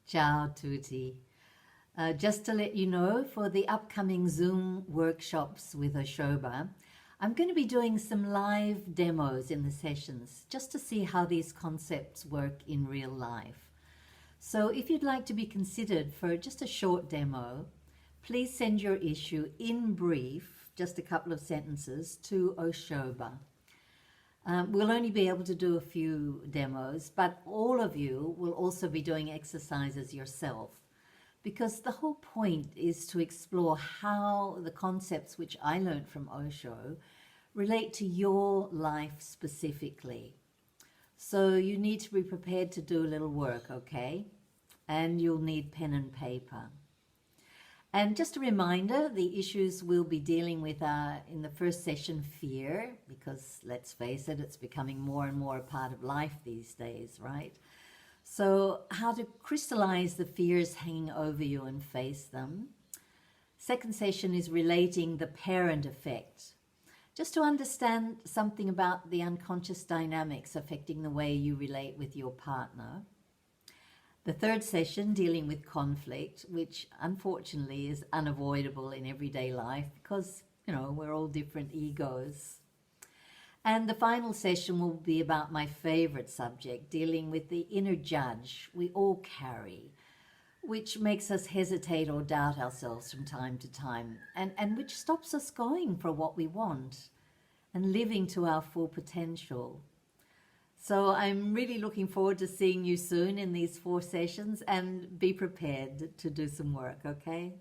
Ciao tutti. Just to let you know, for the upcoming Zoom workshops with Oshoba, I'm going to be doing some live demos in the sessions just to see how these concepts work in real life. So if you'd like to be considered for just a short demo, please send your issue in brief, just a couple of sentences, to Oshoba. We'll only be able to do a few demos, but all of you will also be doing exercises yourself, because the whole point is to explore how the concepts which I learned from Osho relate to your life specifically. So you need to be prepared to do a little work, okay? And you'll need pen and paper. And just a reminder, the issues we'll be dealing with are, in the first session, fear, because let's face it, it's becoming more and more a part of life these days, right? So how to crystallize the fears hanging over you and face them. Second session is relating the parent effect, just to understand something about the unconscious dynamics affecting the way you relate with your partner. The third session, dealing with conflict, which unfortunately is unavoidable in everyday life because, we're all different egos. And the final session will be about my favorite subject, dealing with the inner judge we all carry, which makes us hesitate or doubt ourselves from time to time, and which stops us going for what we want and living to our full potential. So I'm really looking forward to seeing you soon in these 4 sessions, and be prepared to do some work, okay?